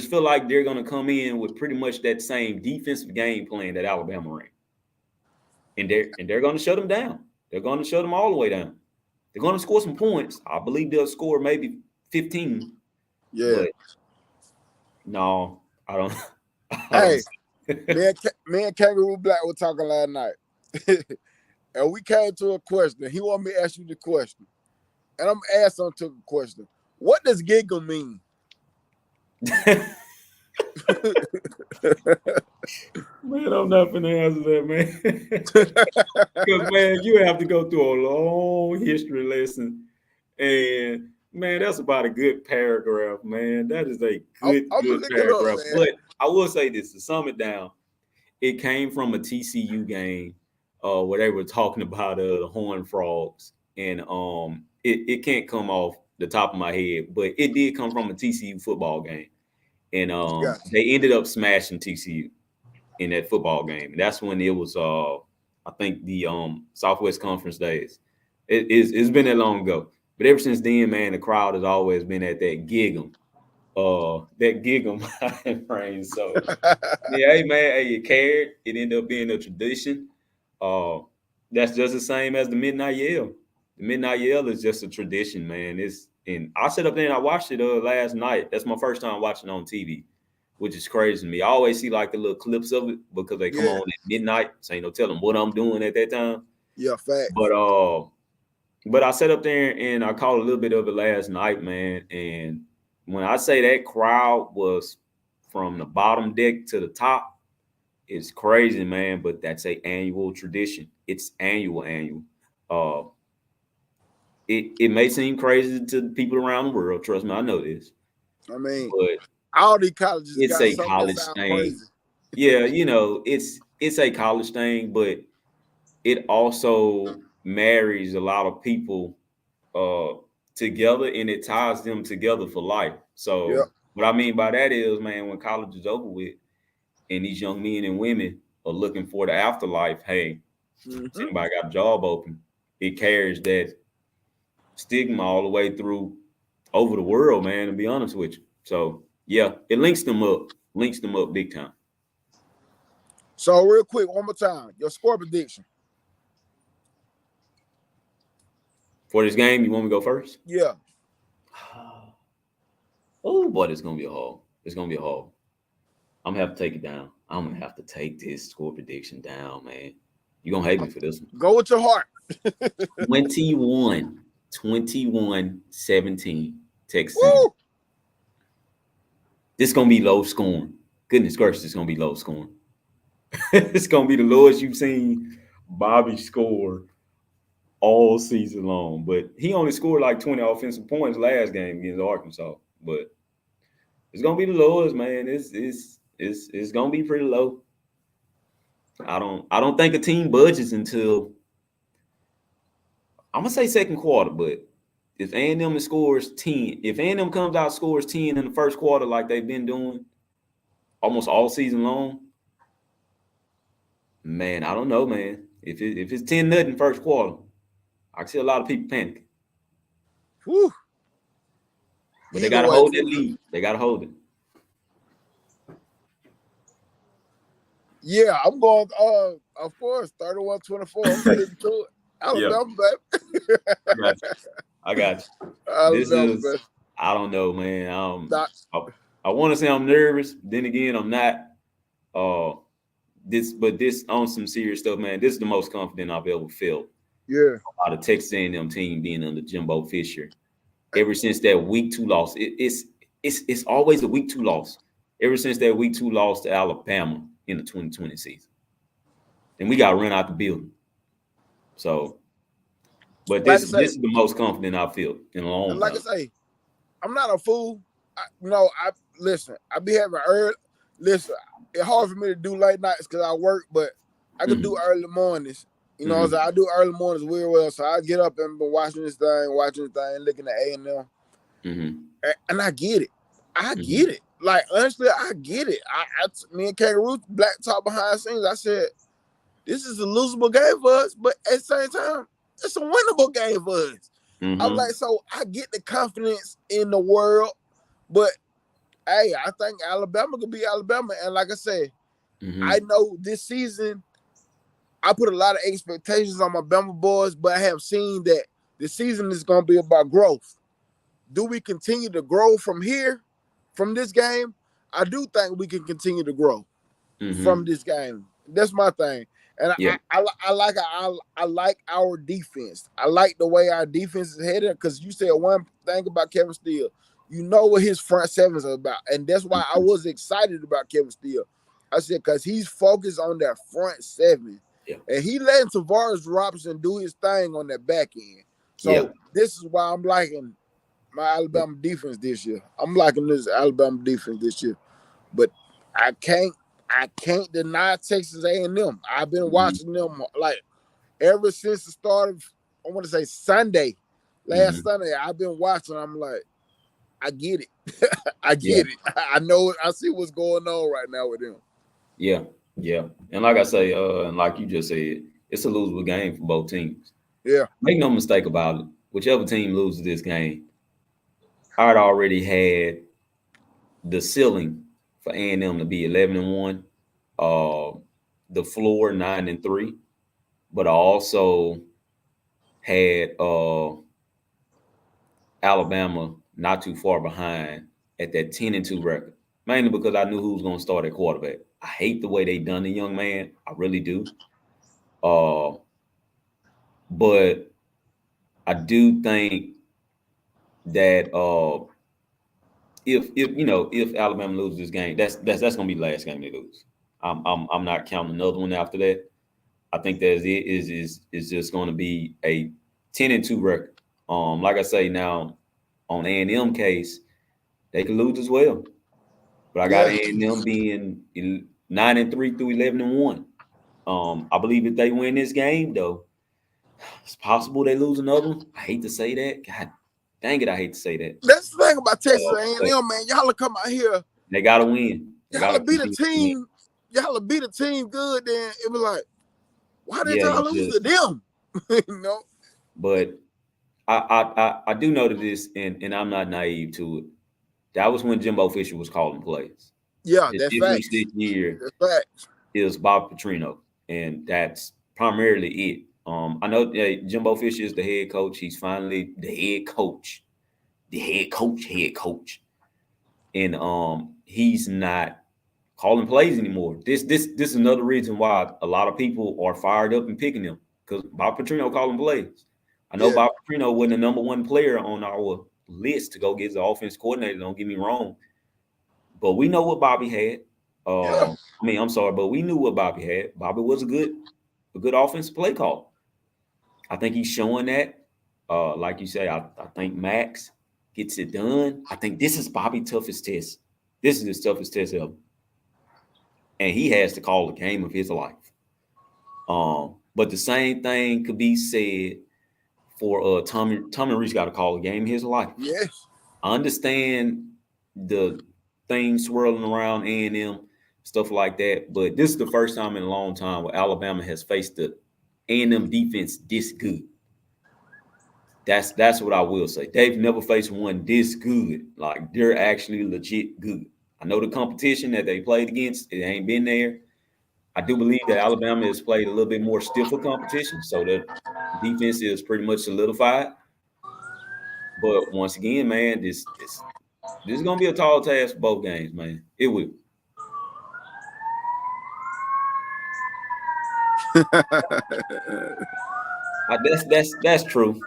feel like they're going to come in with pretty much that same defensive game plan that Alabama ran. And they're going to shut them down. They're going to shut them all the way down. They're going to score some points. I believe they'll score maybe 15. Yeah. But no, I don't. Hey, me and Kangaroo Black were talking last night. And we came to a question. He wanted me to ask you the question. And I'm asking him to the question. What does giggle mean? Man, I'm not finna answer that, man. Because, man, you have to go through a long history lesson. And, man, that's about a good paragraph, man. That is a I'm gonna good look it up, paragraph. man. But I will say this, to sum it down, it came from a TCU game where they were talking about the Horned Frogs. And it can't come off the top of my head, but it did come from a TCU football game. And Gotcha. they ended up smashing TCU in that football game. And that's when it was I think the Southwest Conference days. It's been that long ago. But ever since then, man, the crowd has always been at that gig 'em. That gig 'em frame. So yeah, hey man, hey, it cared. It ended up being a tradition. That's just the same as the Midnight Yell. The Midnight Yell is just a tradition, man. And I sat up there and I watched it last night. That's my first time watching it on TV, which is crazy to me. I always see like the little clips of it because they come on at midnight, so ain't no telling what I'm doing at that time. Yeah, fact. But I sat up there and I caught a little bit of it last night, man. And when I say that crowd was from the bottom deck to the top, it's crazy, man. But that's a annual tradition. It's annual. It may seem crazy to people around the world. Trust me, I know this. I mean, But all these colleges it's got a something college that sound thing. crazy. Yeah, it's a college thing, but it also marries a lot of people together, and it ties them together for life. So what I mean by that is, man, when college is over with and these young men and women are looking for the afterlife, hey, anybody got a job open, it carries that stigma all the way through over the world, man, to be honest with you. So yeah, it links them up big time. So real quick, one more time, your score prediction for this game. You want me to go first? Yeah. Oh boy, it's gonna be a haul. It's gonna be a haul. I'm gonna have to take it down. I'm gonna have to take this score prediction down, man. You're gonna hate me for this one. Go with your heart. 21-17 Texas. This gonna be low scoring. Goodness gracious, it's gonna be low scoring. It's gonna be the lowest you've seen Bobby score all season long. But he only scored like 20 offensive points last game against Arkansas. But it's gonna be the lowest, man. It's gonna be pretty low. I don't think a team budgets until I'm gonna say second quarter, but if A&M scores 10, if A&M comes out scores 10 in the first quarter like they've been doing almost all season long, man, I don't know, man. If it's 10-0 first quarter, I see a lot of people panicking. Whew. But they gotta hold that lead. They gotta hold it. Yeah, I'm going. Of course, 31-24. I'm sticking to it. Alabama, baby. I got you. Alabama, I don't know, man. I want to say I'm nervous. Then again, I'm not. This on some serious stuff, man. This is the most confident I've ever felt. Yeah. About a Texas A&M team being under Jimbo Fisher. Ever since that week 2 loss, it's always a week 2 loss. Ever since that week 2 loss to Alabama in the 2020 season, and we got run out the building. So, but this is the most confident I feel in a long time. Like I say, I'm not a fool. Listen. I be having early. Listen, it's hard for me to do late nights because I work, but I can do early mornings. You know, I do early mornings real well. So I get up and been watching this thing, looking at A&M, and I get it. I get it. Like honestly, I get it. Me and Kangaroo Black talk behind the scenes. I said, this is a losable game for us, but at the same time, it's a winnable game for us. I'm like, so I get the confidence in the world, but hey, I think Alabama could be Alabama. And like I said, I know this season, I put a lot of expectations on my Bama boys, but I have seen that the season is going to be about growth. Do we continue to grow from here, from this game? I do think we can continue to grow from this game. That's my thing. And I like our defense. I like the way our defense is headed because you said one thing about Kevin Steele. you know what his front sevens are about, and that's why I was excited about Kevin Steele. I said because he's focused on that front seven, and he letting Tavares Robinson do his thing on that back end. So this is why I'm liking my Alabama defense this year. I'm liking this Alabama defense this year, but I can't deny Texas A&M. I've been watching them like ever since the start of, I want to say Sunday, last Sunday. I've been watching. I'm like, I get it. I get it. I know. I see what's going on right now with them. Yeah, yeah. And like I say, and like you just said, it's a losable game for both teams. Yeah. Make no mistake about it. Whichever team loses this game, I'd already had the ceiling for A&M to be 11-1, the floor 9-3, but I also had Alabama not too far behind at that 10-2 record, mainly because I knew who was going to start at quarterback. I hate the way they done the young man. I really do. But I do think that if Alabama loses this game, that's gonna be the last game they lose. I'm not counting another one after that. I think that is just going to be a 10-2 record. Like I say now, on A&M case, they could lose as well. But I got A&M being 9-3 through 11-1. I believe if they win this game, though, it's possible they lose another one. I hate to say that. God dang it, I hate to say that. That's the thing about Texas A&M, man. Y'all will come out here. They gotta win. Y'all will beat a team. Y'all will beat a team good. Then it was like, why did y'all lose to them? You know. But I do know that this, and I'm not naive to it. That was when Jimbo Fisher was calling plays. Yeah, that's facts. This year is Bob Petrino, and that's primarily it. I know Jimbo Fisher is the head coach. He's finally the head coach, head coach, and he's not calling plays anymore. This is another reason why a lot of people are fired up and picking him, because Bob Petrino calling plays. I know Bob Petrino wasn't the number one player on our list to go get the offense coordinator. Don't get me wrong, but we know what Bobby had. But we knew what Bobby had. Bobby was a good offensive play call. I think he's showing that. Like you say, I think Max gets it done. I think this is Bobby's toughest test. This is his toughest test ever. And he has to call the game of his life. But the same thing could be said for Tommy Rees got to call the game of his life. Yes. I understand the things swirling around A&M, stuff like that. But this is the first time in a long time where Alabama has faced the A&M defense this good. That's what I will say. They've never faced one this good. Like, they're actually legit good. I know the competition that they played against, it ain't been there. I do believe that Alabama has played a little bit more stiffer competition, so the defense is pretty much solidified. But once again, man, this is gonna be a tall task for both games, man. It will. That's true.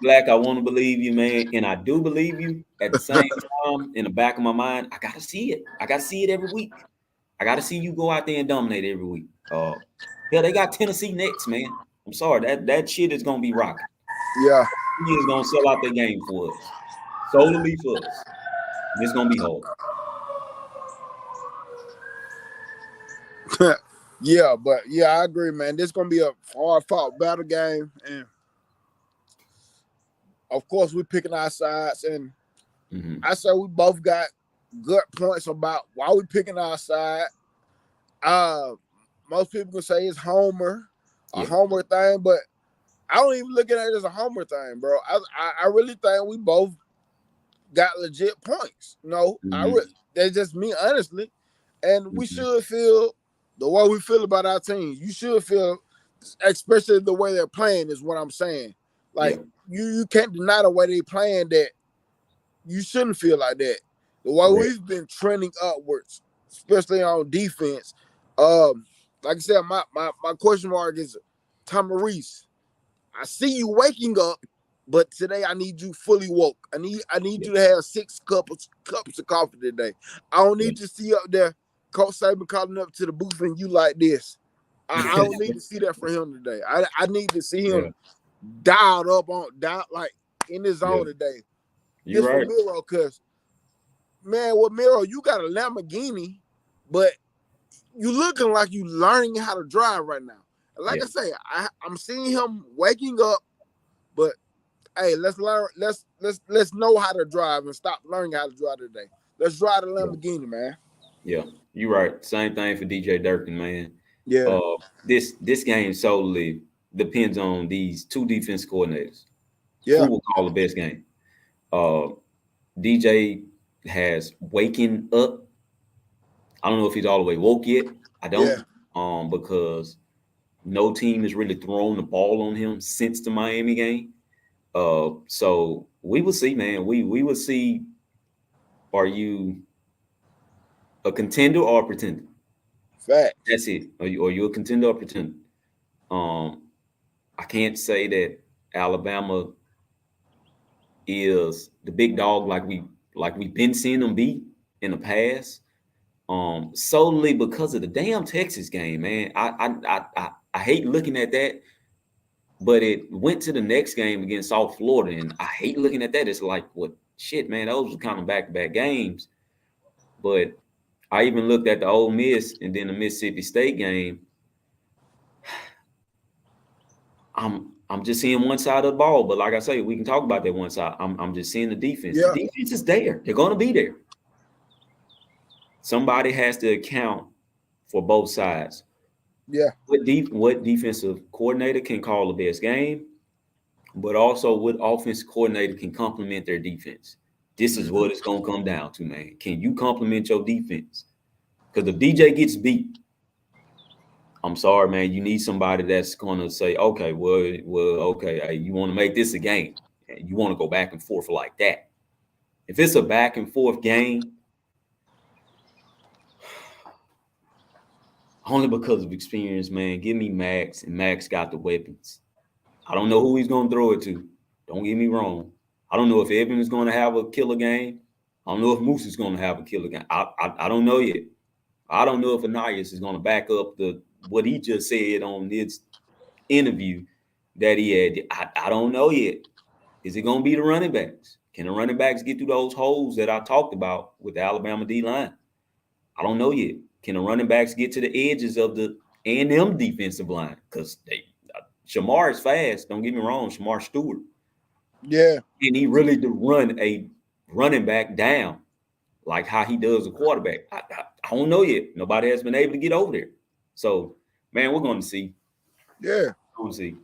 Black, I want to believe you, man, and I do believe you. At the same time, in the back of my mind, I gotta see it. I gotta see it every week. I gotta see you go out there and dominate every week. They got Tennessee next, man. I'm sorry, that shit is gonna be rocking. Yeah, he is gonna sell out the game for us, solely for us. And it's gonna be hard. I agree, man. This is gonna be a hard-fought battle game, and of course, we're picking our sides. And I say we both got good points about why we're picking our side. Most people can say it's homer thing, but I don't even look at it as a homer thing, bro. I really think we both got legit points. You know, that's just me, honestly. And we should feel the way we feel about our team. You should feel, especially the way they're playing, is what I'm saying. Like, you can't deny the way they're playing that you shouldn't feel like that. The way we've been trending upwards, especially on defense. Like I said, my question mark is Tommy Rees. I see you waking up But today I need you fully woke. I need you to have 6 cups of coffee today. I don't need to see up there Coach Saban calling up to the booth and you like this. I don't need to see that from him today. I need to see him dialed up like in his zone today. You're this right. For Miro, because man, with Miro, you got a Lamborghini, but you looking like you learning how to drive right now. Like I say, I'm seeing him waking up, but hey, let's learn. Let's know how to drive and stop learning how to drive today. Let's drive the Lamborghini, man. Yeah, you're right. Same thing for DJ Durkin, man. Yeah. This game solely depends on these 2 defense coordinators. Yeah. Who will call the best game? DJ has waking up. I don't know if he's all the way woke yet. I don't. Because no team has really thrown the ball on him since the Miami game. So we will see, man. We will see. Are you a contender or a pretender? Fact. That's it. Are you a contender or pretender? I can't say that Alabama is the big dog like we've been seeing them be in the past. Solely because of the damn Texas game, man. I hate looking at that, but it went to the next game against South Florida, and I hate looking at that. It's like, what shit, man? Those were kind of back-to-back games. But I even looked at the Ole Miss and then the Mississippi State game. I'm just seeing one side of the ball, but like I say, we can talk about that one side. I'm just seeing the defense. Yeah. The defense is there. They're going to be there. Somebody has to account for both sides. Yeah. What defensive coordinator can call the best game, but also what offense coordinator can complement their defense. This is what it's going to come down to, man. Can you complement your defense? Because if DJ gets beat, I'm sorry, man. You need somebody that's going to say, okay, okay, hey, you want to make this a game. And you want to go back and forth like that. If it's a back and forth game, only because of experience, man, give me Max, and Max got the weapons. I don't know who he's going to throw it to. Don't get me wrong. I don't know if Evan is going to have a killer game. I don't know if Moose is going to have a killer game. I don't know yet. I don't know if Ananias is going to back up what he just said on this interview that he had. I don't know yet. Is it going to be the running backs? Can the running backs get through those holes that I talked about with the Alabama D-line? I don't know yet. Can the running backs get to the edges of the A&M defensive line? Because Shamar is fast. Don't get me wrong, Shamar Stewart. Yeah. And he really do run a running back down like how he does a quarterback. I don't know yet. Nobody has been able to get over there. So, man, we're going to see. Yeah. We're going to see.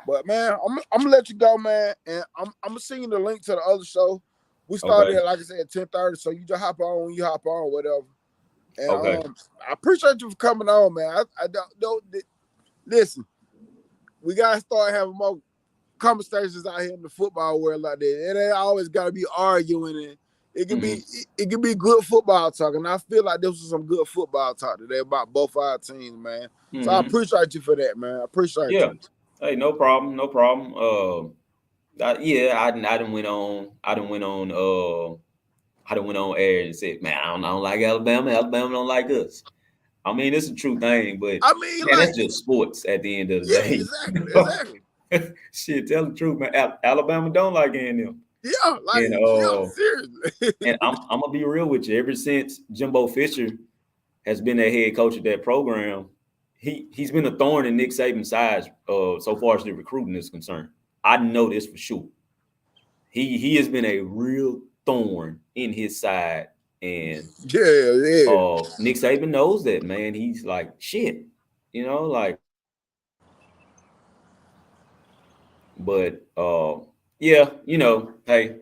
But, man, I'm going to let you go, man. And I'm going to send you the link to the other show. We started at, like I said, at 10:30. So you just hop on when you hop on, whatever. And I appreciate you for coming on, man. I don't listen. We gotta start having more conversations out here in the football world like that. It ain't always gotta be arguing, and it can be good football talk. And I feel like this was some good football talk today about both our teams, man. So I appreciate you for that, man. I appreciate you. Hey, no problem, no problem. I done went on air and said, man, I don't like Alabama. Alabama don't like us. I mean, it's a true thing, but I mean, man, that's just sports at the end of the day. Exactly. Shit, tell the truth, man. Alabama don't like A&M. Yeah, like seriously. And I'm gonna be real with you. Ever since Jimbo Fisher has been the head coach of that program, he's been a thorn in Nick Saban's side so far as the recruiting is concerned. I know this for sure. He has been a real thorn in his side, and Nick Saban knows that, man. He's like, shit, like, but hey,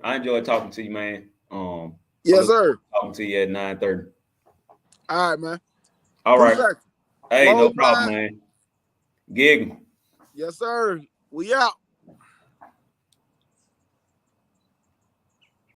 I enjoyed talking to you, man. Yes, sir. Talking to you at 9:30. All right, man. All right. Hey, no problem, man. Gig. Yes, sir. We out.